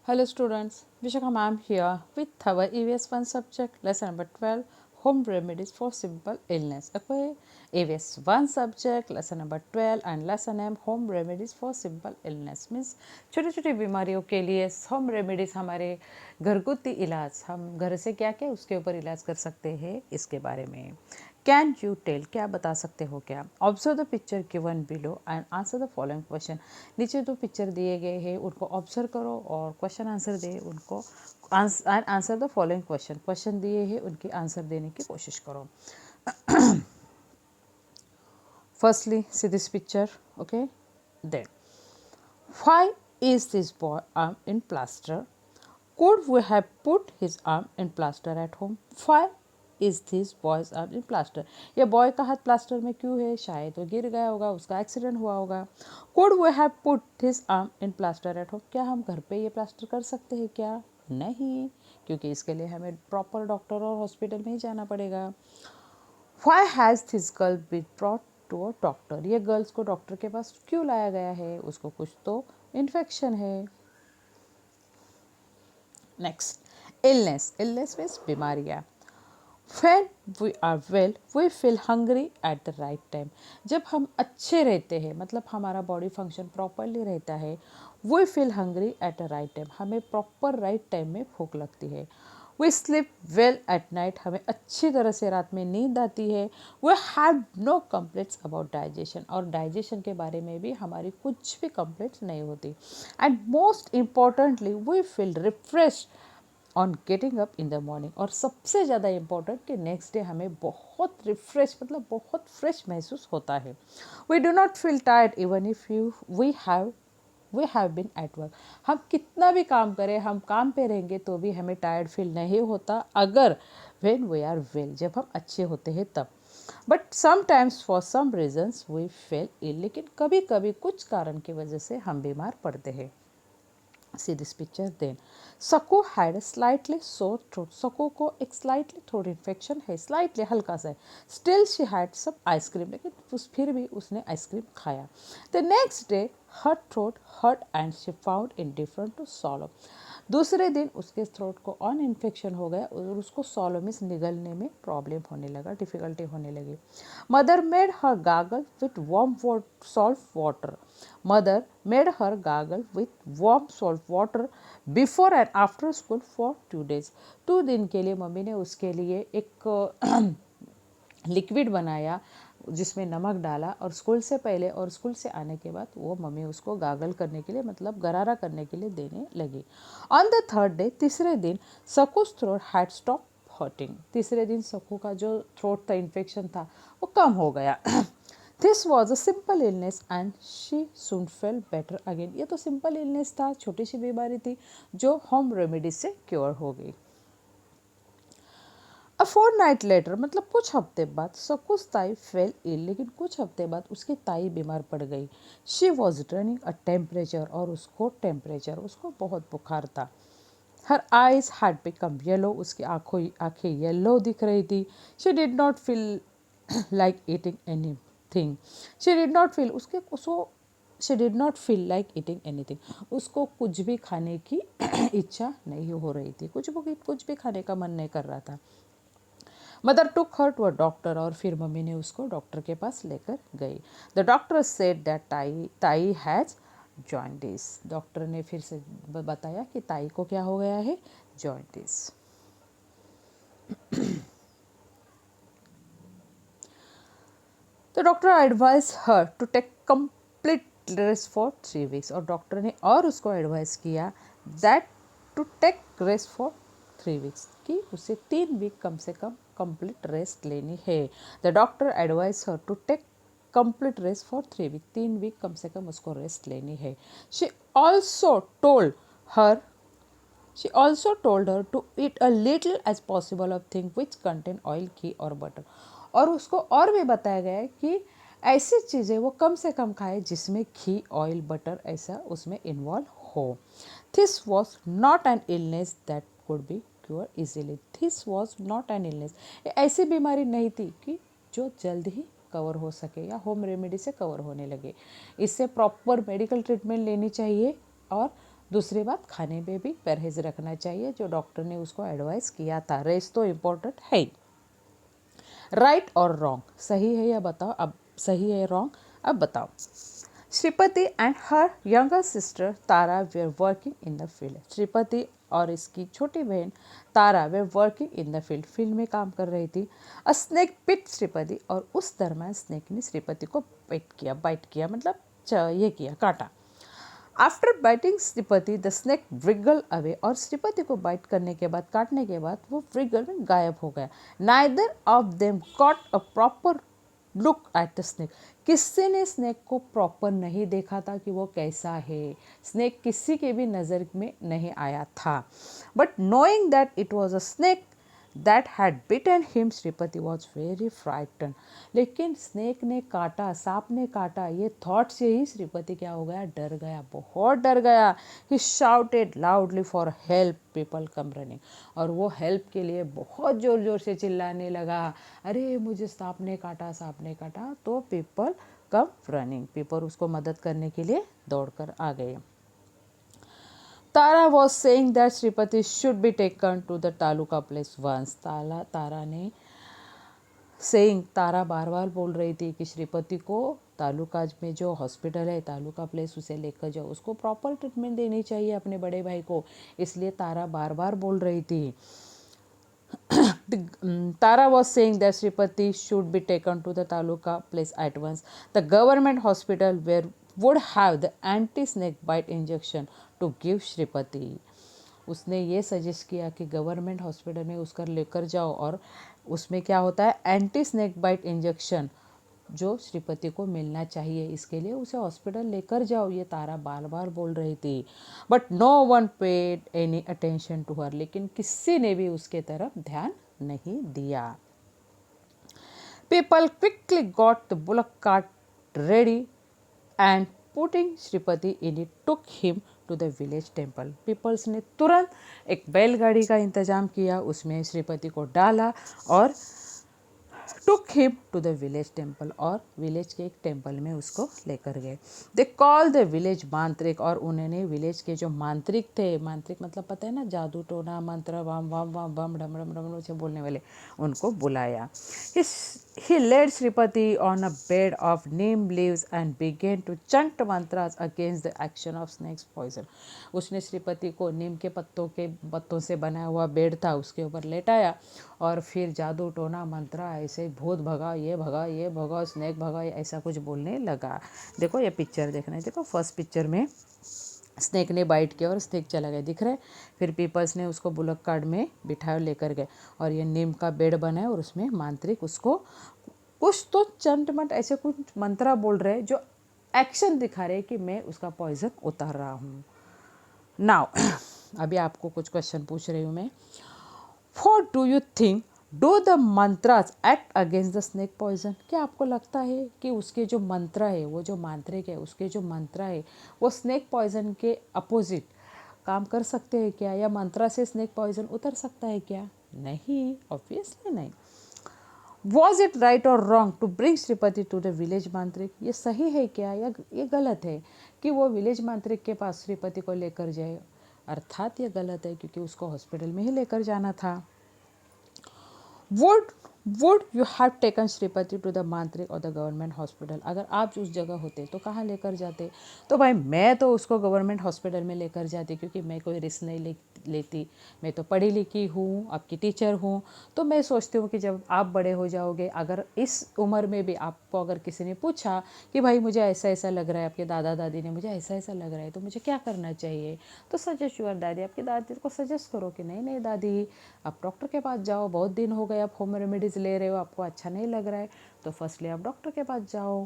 Hello students, Vishakha ma'am here with our EVS 1 subject lesson number 12 home remedies for simple illness. Okay, EVS 1 subject lesson number 12 and lesson name home remedies for simple illness means छोटी छोटी बीमारियों के लिए home remedies हमारे घरगुती इलाज हम घर से क्या क्या उसके ऊपर इलाज कर सकते हैं इसके बारे में कैन यू टेल क्या बता सकते हो क्या observe the picture given below and answer the following question नीचे जो पिक्चर दिए गए हैं उनको ऑब्जर्व करो और क्वेश्चन आंसर दे उनको आंसर द फॉलोइंग क्वेश्चन दिए हैं उनकी आंसर देने की कोशिश करो firstly see this picture okay then why is this boy arm in plaster could we have put his arm in plaster at home? Why is this boy's arm in plaster? ये boy का हाथ plaster में क्यों है? शायद वो गिर गया होगा, उसका एक्सीडेंट हुआ होगा. Could we have put his arm in plaster at home? क्या हम घर पे ये प्लास्टर कर सकते हैं क्या? नहीं, क्योंकि इसके लिए हमें प्रॉपर डॉक्टर और हॉस्पिटल में ही जाना पड़ेगा. Why has this girl been brought to a doctor? ये गर्ल्स को डॉक्टर के पास क्यों लाया गया है? उसको कुछ तो इन्फेक्शन है. Next, illness. Illness means बीमारियाँ. When we are well, we feel hungry at the right time. जब हम अच्छे रहते हैं मतलब हमारा बॉडी फंक्शन प्रॉपरली रहता है we feel hungry at the right time. हमें प्रॉपर राइट टाइम में भूख लगती है. We sleep well at night. हमें अच्छी तरह से रात में नींद आती है. We have no complaints about digestion. और डाइजेशन के बारे में भी हमारी कुछ भी कंप्लेंट्स नहीं होती. And most importantly, we feel refreshed on getting up in the morning. और सबसे ज़्यादा इम्पॉर्टेंट कि नेक्स्ट डे हमें बहुत रिफ्रेश मतलब बहुत फ्रेश महसूस होता है. We do not feel tired even if we have been at work. हम कितना भी काम करें हम काम पे रहेंगे तो भी हमें टायर्ड फील नहीं होता अगर व्हेन वी आर वेल जब हम अच्छे होते हैं तब. But sometimes for some reasons we fell ill. लेकिन कभी कभी कुछ कारण की वजह से हम बीमार पड़ते हैं. See this picture then. Saku had a slightly sore throat. Saku को एक slightly throat infection है, slightly हल्का सा है. Still she had some ice cream. लेकिन फिर भी उसने आइसक्रीम खाया. The next day her throat hurt and she found it difficult to swallow. दूसरे दिन उसके थ्रोट को ऑन इन्फेक्शन हो गया और उसको सॉलो मीन्स निगलने में प्रॉब्लम होने लगा, डिफ़िकल्टी होने लगी. Mother made her gargle with warm salt water. Mother made her gargle with warm salt water before and after school for 2 days. 2 दिन के लिए मम्मी ने उसके लिए एक लिक्विड बनाया जिसमें नमक डाला और स्कूल से पहले और स्कूल से आने के बाद वो मम्मी उसको गागल करने के लिए मतलब गरारा करने के लिए देने लगी. ऑन द थर्ड डे तीसरे दिन सकूस थ्रोट हैड स्टॉप हर्टिंग. तीसरे दिन सकू का जो थ्रोट था इन्फेक्शन था वो कम हो गया. This was a simple illness and she soon fail better again. ये तो सिंपल इलनेस था, छोटी सी बीमारी थी जो होम रेमेडी से क्योर हो गई. अ फोर्टनाइट लेटर मतलब कुछ हफ्ते बाद सकूस ताई फेल इल. लेकिन कुछ हफ्ते बाद उसकी ताई बीमार पड़ गई. She was running a temperature और उसको बहुत बुखार था. Her eyes had become yellow. उसकी आंखें येलो दिख रही थी. She did not feel like eating any thing. She did not feel उसके उसको she did not feel like eating anything. उसको कुछ भी खाने की इच्छा नहीं हो रही थी. कुछ भी खाने का मन नहीं कर रहा था. Mother took her to a doctor और फिर मम्मी ने उसको डॉक्टर के पास लेकर गई. द डॉक्टर सेड दैट ताई हैज़ जॉइंटिस. डॉक्टर ने फिर से बताया कि ताई को क्या हो गया है, jaundice. The doctor advise her to take complete rest for 3 weeks. और डॉक्टर ने और उसको एडवाइस किया that to take rest for 3 weeks कि उसे 3 वीक कम से कम कंप्लीट रेस्ट लेनी है. The doctor advise her to take complete rest for 3 weeks. 3 week कम से कम उसको रेस्ट लेनी है. She also told her to eat a little as possible of things which contain oil, ghee और butter. और उसको और भी बताया गया है कि ऐसी चीज़ें वो कम से कम खाए जिसमें घी, ऑयल, बटर ऐसा उसमें इन्वॉल्व हो. This was not an illness that could be cured easily. This was not an illness. ऐसी बीमारी नहीं थी कि जो जल्द ही कवर हो सके या होम रेमेडी से कवर होने लगे. इससे प्रॉपर मेडिकल ट्रीटमेंट लेनी चाहिए और दूसरी बात, खाने में भी परहेज रखना चाहिए जो डॉक्टर ने उसको एडवाइस किया था। रेस्ट तो इम्पोर्टेंट है ही। राइट और रॉन्ग, सही है या बताओ अब, सही है रॉन्ग अब बताओ। Shripati and her younger sister Tara were working in the field. Shripati और इसकी छोटी बहन Tara were working in the field, field में काम कर रही थी। अ स्नेक पिट श्रीपति, और उस दरम्यान स्नेक ने श्रीपति को बाइट किया मतलब ये किया, काटा। After biting Shripati the snake wriggled away, और श्रीपति को बाइट करने के बाद, काटने के बाद वो wriggle में गायब हो गया। Neither of them got a proper look at the snake, किसी ने स्नेक को प्रॉपर नहीं देखा था कि वो कैसा है। स्नेक किसी के भी नज़र में नहीं आया था। But knowing that it was a snake that had bitten him, Shripati was very frighten. लेकिन स्नेक ने काटा, सांप ने काटा, ये थॉट से ही श्रीपति क्या हो गया, डर गया, बहुत डर गया। He shouted loudly for help, people come running, और वो हेल्प के लिए बहुत ज़ोर ज़ोर से चिल्लाने लगा, अरे मुझे सांप ने काटा, सांप ने काटा। तो पीपल कम रनिंग, पीपल उसको मदद करने के लिए दौड़कर आ गए। तारा was saying that Shripati should be taken to the taluka place once। तारा ने तारा बार बार बोल रही थी कि श्रीपति को तालुका में जो हॉस्पिटल है, तालुका प्लेस, उसे लेकर जाओ, उसको प्रॉपर ट्रीटमेंट देनी चाहिए अपने बड़े भाई को, इसलिए तारा बार बार बोल रही थी। Tara was saying that Sripati should be taken to the Taluka place at once. The government hospital where would have the anti-snake bite injection to give Sripati. उसने ये सजेस्ट किया कि गवर्नमेंट हॉस्पिटल में उसका लेकर जाओ, और उसमें क्या होता है, एंटी स्नेक बाइट इंजेक्शन जो श्रीपति को मिलना चाहिए, इसके लिए उसे हॉस्पिटल लेकर जाओ, ये तारा बार बार बोल रही थी। But no one paid any attention to her, लेकिन किसी ने भी उसके तरफ ध्यान नहीं दिया। People quickly got the bullock cart ready and putting Shripati in it took him to the village temple. Peoples ने तुरंत एक बैलगाड़ी का इंतजाम किया, उसमें श्रीपति को डाला और took him to the village temple, और विलेज के एक टेम्पल में उसको लेकर गए। दे कॉल द विलेज मांत्रिक, और उन्होंने विलेज के जो मांत्रिक थे, मांत्रिक मतलब पता है ना, जादू टोना मंत्र, वाम वाम वाम बम डम डम डम से बोलने वाले, उनको बुलाया। He laid Sripati on a bed of neem leaves and began to chant mantras against the action of snake's poison. उसने श्रीपति को नीम के पत्तों से बना हुआ बेड था, उसके ऊपर लेटाया, और फिर जादू टोना मंत्रा, ऐसे भूत भगा, ये भगा, ये भगा, स्नेक भगा, ऐसा कुछ बोलने लगा। देखो ये पिक्चर देखना है, देखो फर्स्ट पिक्चर में स्नेक ने बाइट किया और स्नेक चला गया, दिख रहा है। फिर पीपल्स ने उसको बुलक कार्ट में बिठाया, लेकर गए, और ये नीम का बेड बनाया, और उसमें मांत्रिक उसको कुछ तो चंटमट ऐसे कुछ मंत्रा बोल रहे जो एक्शन दिखा रहे कि मैं उसका पॉइजन उतार रहा हूँ। नाउ अभी आपको कुछ क्वेश्चन पूछ रही हूँ मैं। What do you think do the mantras act against the snake poison? क्या आपको लगता है कि उसके जो मंत्र है, वो जो मांत्रिक है, उसके जो मंत्र है वो स्नेक पॉइजन के अपोजिट काम कर सकते हैं क्या, या मंत्रा से स्नेक पॉइजन उतर सकता है क्या? नहीं, ऑब्वियसली नहीं। वॉज इट राइट और wrong to bring Shripati to the village mantrik? ये सही है क्या या ये गलत है कि वो विलेज मांत्रिक के पास श्रीपति को लेकर जाए? अर्थात ये गलत है, क्योंकि उसको हॉस्पिटल में ही लेकर जाना था। Would you have taken Shripati to the mantrik और द गवर्नमेंट हॉस्पिटल? अगर आप उस जगह होते तो कहाँ लेकर जाते? तो भाई मैं तो उसको गवर्नमेंट हॉस्पिटल में लेकर जाती, क्योंकि मैं कोई रिस्क नहीं लेती। मैं तो पढ़ी लिखी हूँ, आपकी टीचर हूँ, तो मैं सोचती हूँ कि जब आप बड़े हो जाओगे, अगर इस उम्र में भी आपको अगर किसी ने पूछा कि भाई मुझे ऐसा ऐसा लग रहा है, आपके दादा दादी ने मुझे ऐसा ऐसा लग रहा है, तो मुझे क्या करना चाहिए, तो सजेस्ट योर दादी, आपकी दादी को सजेस्ट करो कि नहीं नहीं दादी, आप डॉक्टर के पास जाओ, बहुत दिन हो गए आप होम रेमेडीज़ ले रहे हो, आपको अच्छा नहीं लग रहा है, तो फर्स्टली आप डॉक्टर के पास जाओ।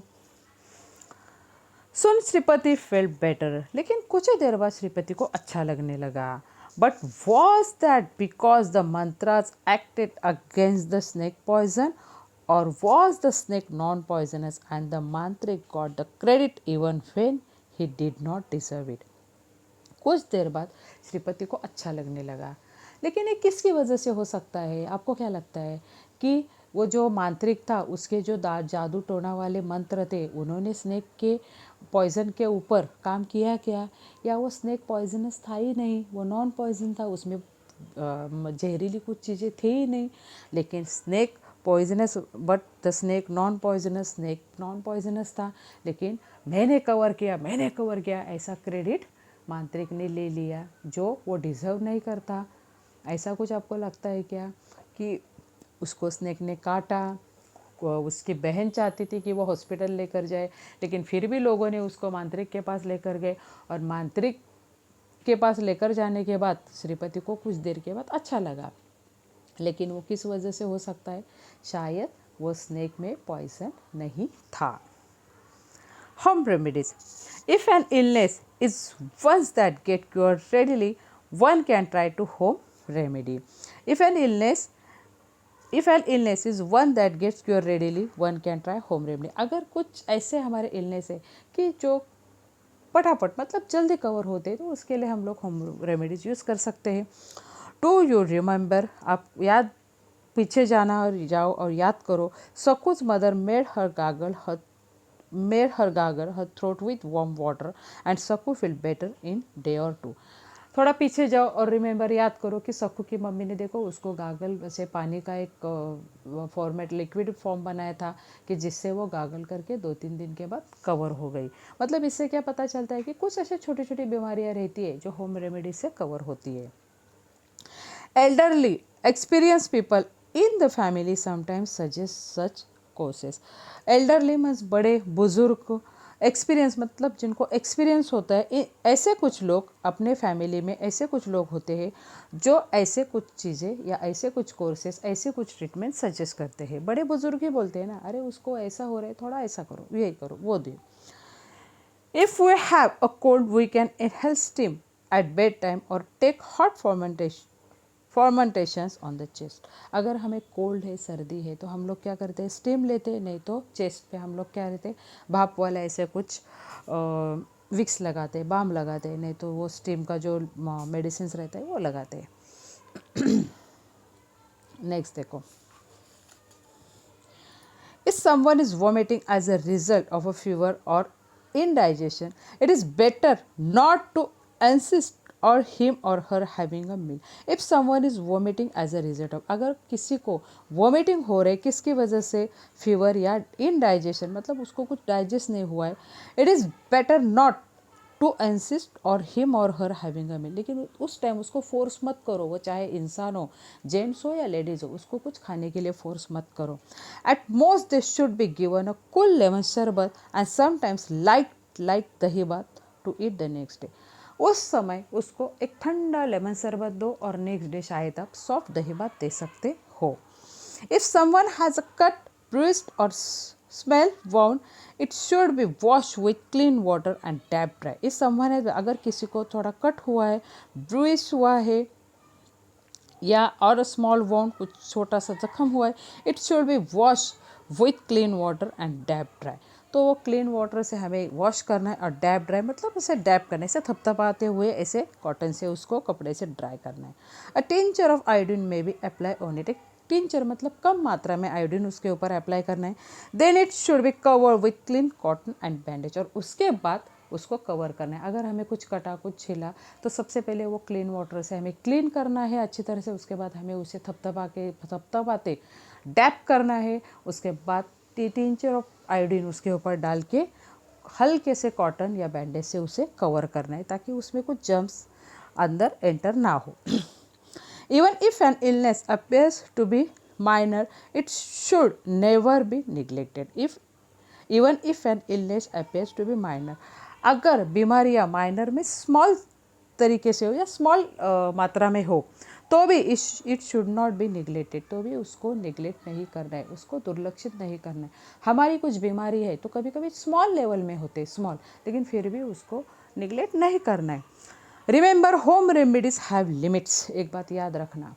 सुन श्रीपति फेल्ट बेटर, लेकिन कुछ ही देर बाद श्रीपति को अच्छा लगने लगा। But was that because the mantras acted against the snake poison, और was the snake non poisonous and the mantrik got the credit even when he did not deserve it? कुछ देर बाद श्रीपति को अच्छा लगने लगा, लेकिन ये किसकी वजह से हो सकता है? आपको क्या लगता है कि वो जो मांत्रिक था, उसके जो जादू टोना वाले मंत्र थे, उन्होंने स्नेक के पॉइज़न के ऊपर काम किया क्या, या वो स्नेक पॉइजनस था ही नहीं, वो नॉन पॉइजन था, उसमें जहरीली कुछ चीज़ें थी ही नहीं, लेकिन snake poisonous but the snake non poisonous, snake non poisonous था, लेकिन मैंने कवर किया ऐसा क्रेडिट मांत्रिक ने ले लिया, जो वो डिज़र्व नहीं करता। ऐसा कुछ आपको लगता है क्या कि उसको स्नेक ने काटा, उसकी बहन चाहती थी कि वो हॉस्पिटल लेकर जाए, लेकिन फिर भी लोगों ने उसको मांत्रिक के पास लेकर गए, और मांत्रिक के पास लेकर जाने के बाद श्रीपति को कुछ देर के बाद अच्छा लगा, लेकिन वो किस वजह से हो सकता है, शायद वो स्नेक में पॉइजन नहीं था। Home remedies. If an illness is once that get cured readily, one can try to home remedy. If an illness is one that gets cured readily, one can try home remedy. अगर कुछ ऐसे हमारे illness है कि जो फटाफट मतलब जल्दी कवर होते हैं, तो उसके लिए हम लोग होम रेमेडीज यूज़ कर सकते हैं। टू यू रिमेंबर, आप याद पीछे जाना और जाओ और याद करो, Saku's mother made her gargle her throat with warm water and Saku feel better in day or two. थोड़ा पीछे जाओ और रिमेंबर याद करो कि सकू की मम्मी ने देखो उसको गागल से पानी का एक फॉर्मेट लिक्विड फॉर्म बनाया था कि जिससे वो गागल करके 2-3 दिन के बाद कवर हो गई। मतलब इससे क्या पता चलता है कि कुछ ऐसे छोटी छोटी बीमारियां रहती है जो होम रेमेडी से कवर होती है। Elderly experience people in the family sometimes suggest such courses. Elderly means बड़े बुजुर्ग, एक्सपीरियंस मतलब जिनको एक्सपीरियंस होता है, ऐसे कुछ लोग अपने फैमिली में ऐसे कुछ लोग होते हैं जो ऐसे कुछ चीज़ें या ऐसे कुछ कोर्सेस, ऐसे कुछ ट्रीटमेंट सजेस्ट करते हैं। बड़े बुजुर्ग ही बोलते हैं ना, अरे उसको ऐसा हो रहा है, थोड़ा ऐसा करो, यही करो, वो दो। If we have a cold we can inhale steam at bed time और take hot fomentations on the chest. अगर हमें कोल्ड है, सर्दी है, तो हम लोग क्या करते हैं, स्टीम लेते हैं, नहीं तो चेस्ट पे हम लोग क्या रहते हैं, भाप वाला ऐसे कुछ विक्स लगाते हैं, बाम लगाते हैं, नहीं तो वो स्टीम का जो मेडिसिन रहता है वो लगाते हैं। नेक्स्ट देखो, if someone is vomiting as a result of a fever or indigestion, it is better not to insist or him or her having a meal. If someone is vomiting as a result of, अगर किसी को vomiting हो रहा है किसकी वजह से, fever या indigestion, मतलब उसको कुछ डाइजेस्ट नहीं हुआ है, it is better not to insist or him or her having a मील। लेकिन उस टाइम उसको फोर्स मत करो, वो चाहे इंसान हो, जेंट्स हो या लेडीज़ हो, उसको कुछ खाने के लिए फोर्स मत करो। At most they should be given a cool lemon sharbat and sometimes like dahi bhat to eat the next day. उस समय उसको एक ठंडा लेमन शरबत दो और नेक्स्ट डे शायद आप सॉफ्ट दही बात दे सकते हो। If someone has a cut, bruised or smell wound, it should be washed with clean water and dab dry. इस someone है, अगर किसी को थोड़ा कट हुआ है, bruise हुआ है या और स्मॉल wound, कुछ छोटा सा जख्म हुआ है, it should be washed with clean water and dab dry. तो वो क्लीन वाटर से हमें वॉश करना है, और डैब ड्राई मतलब उसे डैब करना है, ऐसे थपथपाते हुए ऐसे कॉटन से उसको कपड़े से ड्राई करना है। A tincture of iodine may be apply on it. Tincture मतलब कम मात्रा में आयोडीन उसके ऊपर अप्लाई करना है। Then it should be cover with clean cotton and bandage, और उसके बाद उसको कवर करना है। अगर हमें कुछ कटा, कुछ छिला, तो सबसे पहले वो क्लीन वाटर से हमें क्लीन करना है अच्छी तरह से, उसके बाद हमें उसे थपथपाते डैप करना है, उसके बाद टिंचर ऑफ आयोडीन उसके ऊपर डाल के हल्के से कॉटन या बैंडेज से उसे कवर करना है, ताकि उसमें कुछ जर्म्स अंदर एंटर ना हो। Even if an illness appears to be minor, it should never be neglected. Even if an illness appears to be minor, अगर बीमारियाँ माइनर में स्मॉल तरीके से हो या स्मॉल मात्रा में हो, तो भी it should not be neglected, तो भी उसको निगलेक्ट नहीं करना है, उसको दुर्लक्षित नहीं करना है। हमारी कुछ बीमारी है तो कभी कभी स्मॉल लेवल में होते स्मॉल, लेकिन फिर भी उसको निगलेक्ट नहीं करना है। Remember home remedies have limits. एक बात याद रखना,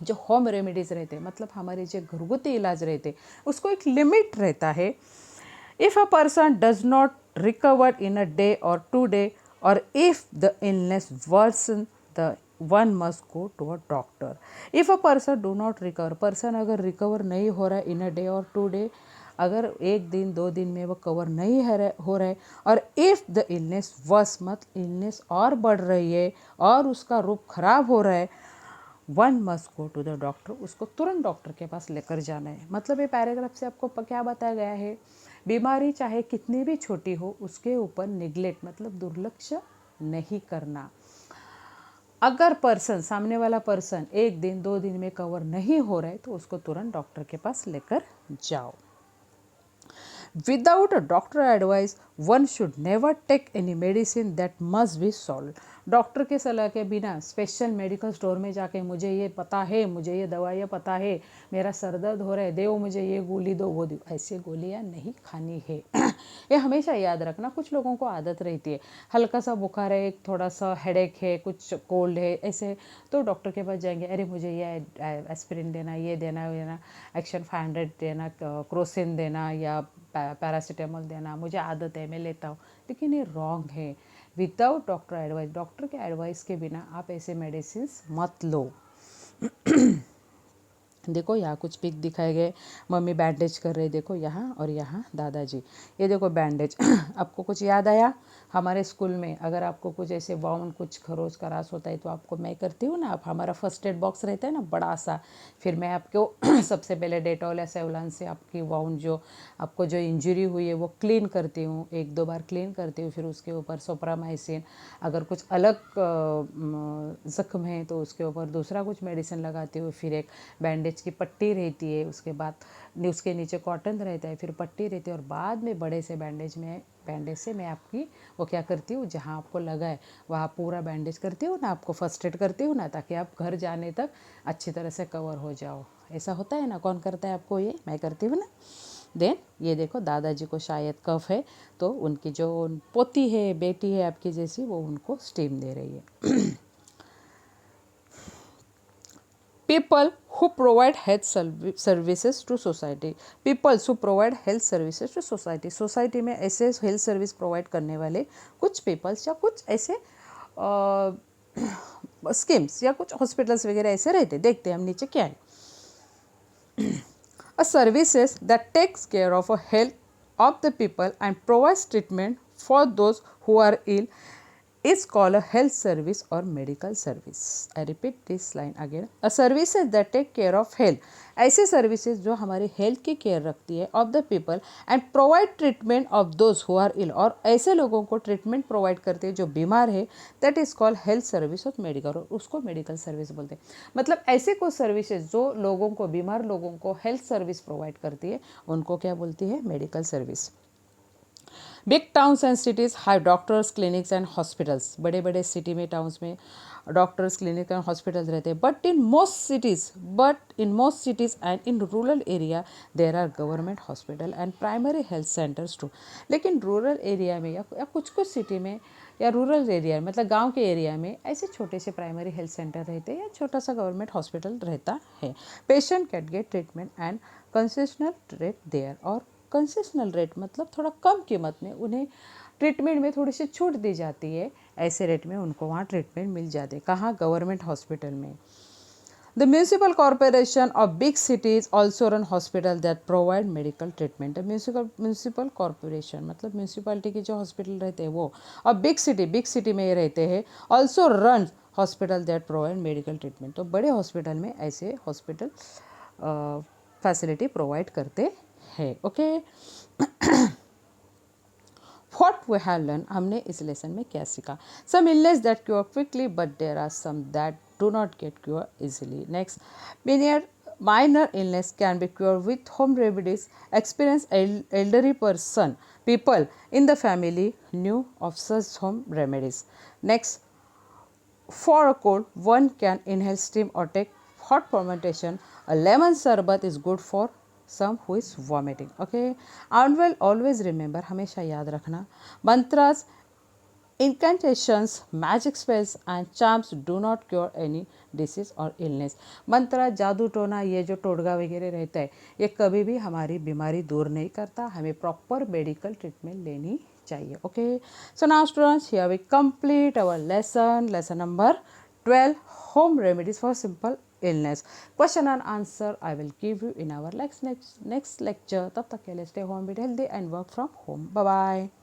जो होम रेमेडीज़ रहते हैं मतलब हमारे जो घरगुती इलाज रहते उसको एक लिमिट रहता है। If a person does not recover in a day और 2 day, और if the illness worsen the one must go to a doctor. If a person do not recover, person अगर रिकवर नहीं हो रहा है इन अ डे और 2 day, अगर 1 दिन 2 दिन में वो कवर नहीं हो रहे और इफ़ द इलनेस वर्स, मत इलनेस और बढ़ रही है और उसका रूप खराब हो रहा है, one must go to the doctor, उसको तुरंत डॉक्टर के पास लेकर जाना है। मतलब ये पैराग्राफ से आपको क्या बताया गया है, बीमारी चाहे कितनी भी छोटी हो उसके ऊपर निगलेक्ट मतलब दुर्लक्ष्य नहीं करना। अगर सामने वाला पर्सन 1 दिन 2 दिन में कवर नहीं हो रहा है तो उसको तुरंत डॉक्टर के पास लेकर जाओ। Without a doctor advice, one should never take any medicine that must be solved. Doctor के सलाह के बिना स्पेशल मेडिकल स्टोर में जाके मुझे ये पता है, मुझे ये दवाइयाँ पता है, मेरा सर दर्द हो रहा है, देव मुझे ये गोली दो वो दो, ऐसी गोलियाँ नहीं खानी है। ये हमेशा याद रखना। कुछ लोगों को आदत रहती है, हल्का सा बुखार है, थोड़ा सा हेडेक है, कुछ कोल्ड है, ऐसे तो डॉक्टर के पास जाएंगे, अरे मुझे ये एस्पिरिन देना, ये देना, एक्शन 500 देना, क्रोसिन देना या पैरासीटामोल देना, मुझे आदत है मैं लेता हूँ। लेकिन ये रॉन्ग है। विदाउट डॉक्टर एडवाइस, डॉक्टर के एडवाइस के बिना आप ऐसे मेडिसिन मत लो। देखो यहाँ कुछ पिक दिखाए गए, मम्मी बैंडेज कर रहे, देखो यहाँ और यहाँ दादाजी, ये देखो बैंडेज। आपको कुछ याद आया हमारे स्कूल में, अगर आपको कुछ ऐसे वाउंड कुछ खरोच खराश होता है तो आपको मैं करती हूँ ना, आप हमारा फर्स्ट एड बॉक्स रहता है ना बड़ा सा, फिर मैं आपको सबसे पहले डेटॉल या सेवलान से आपकी वाउंड जो आपको जो इंजरी हुई है वो क्लीन करती हूँ, 1-2 बार क्लीन करती हूँ, फिर उसके ऊपर सोप्रामाइसिन, अगर कुछ अलग ज़ख्म है तो उसके ऊपर दूसरा कुछ मेडिसिन लगाती हूँ, फिर एक बैंडेज की पट्टी रहती है, उसके बाद उसके नीचे कॉटन रहता है, फिर पट्टी रहती है, और बाद में बड़े से बैंडेज से मैं आपकी वो क्या करती हूँ, जहाँ आपको लगा है वहाँ पूरा बैंडेज करती हूँ ना, आपको फर्स्ट एड करती हूँ ना, ताकि आप घर जाने तक अच्छी तरह से कवर हो जाओ। ऐसा होता है ना, कौन करता है आपको ये, मैं करती हूँ ना। देन ये देखो दादाजी को शायद कफ है तो उनकी जो पोती है, बेटी है आपकी जैसी, वो उनको स्टीम दे रही है। People who provide health services to society, people who provide health services to society, society में ऐसे हेल्थ सर्विस प्रोवाइड करने वाले कुछ पीपल्स या कुछ ऐसे स्कीम्स या कुछ हॉस्पिटल्स वगैरह ऐसे रहते। देखते हैं हम नीचे क्या है। A services that takes care of a health of the people and provides treatment for those who are ill is called a health service or medical service. I repeat this line again. A services that take care of health, ऐसे services जो हमारी health की care रखती है of the people and provide treatment of those who are ill, और ऐसे लोगों को ट्रीटमेंट प्रोवाइड करते हैं जो बीमार है, that is called health service और मेडिकल, और उसको मेडिकल सर्विस बोलते हैं। मतलब ऐसे कुछ सर्विसेज जो लोगों को, बीमार लोगों को हेल्थ सर्विस प्रोवाइड करती है, उनको क्या बोलती है, medical service. Big towns and cities have doctors, clinics and hospitals, बड़े बड़े सिटी में, टाउन्स में डॉक्टर्स, क्लिनिक एंड हॉस्पिटल्स रहते हैं। But in most cities and in rural area there are government hospital and primary health centers too. लेकिन rural area में या कुछ कुछ सिटी में या रूरल एरिया मतलब गांव के एरिया में ऐसे छोटे से प्राइमरी हेल्थ सेंटर रहते हैं या छोटा सा गवर्नमेंट हॉस्पिटल रहता है। Patient can get treatment and concessional rate there, और कंसेशनल रेट मतलब थोड़ा कम कीमत में उन्हें ट्रीटमेंट में थोड़ी सी छूट दी जाती है, ऐसे रेट में उनको वहाँ ट्रीटमेंट मिल जाते हैं। कहाँ, गवर्नमेंट हॉस्पिटल में। The municipal corporation of big cities also run hospital that provide medical treatment. Municipal corporation मतलब म्यूनसिपलिटी के जो हॉस्पिटल रहते हैं वो, और बिग सिटी में ये रहते हैं, also run hospital that provide medical treatment. तो बड़े हॉस्पिटल में ऐसे हॉस्पिटल फैसिलिटी प्रोवाइड करते हैं। Okay, What we have learned, हमने इस लेसन में क्या सीखा? Some illness that cure quickly, but there are some that do not get cured easily. Next, minor illness can be cured with home remedies. Experienced elderly people in the family knew of such home remedies. Next, for a cold, one can inhale steam or take hot fermentation. A lemon sarbat is good for some who is vomiting. Okay, and well, always remember, हमेशा याद रखना, mantras, incantations, magic spells and charms do not cure any disease or illness. मंत्र, जादू टोना, ये जो टोटका वगैरह रहता है, ये कभी भी हमारी बीमारी दूर नहीं करता, हमें प्रॉपर मेडिकल ट्रीटमेंट लेनी चाहिए. Okay, so now students, here we complete our lesson number 12, home remedies for simple illness. Question and answer I will give you in our next lecture. तब तक के लिए stay home, be healthy and work from home. Bye bye.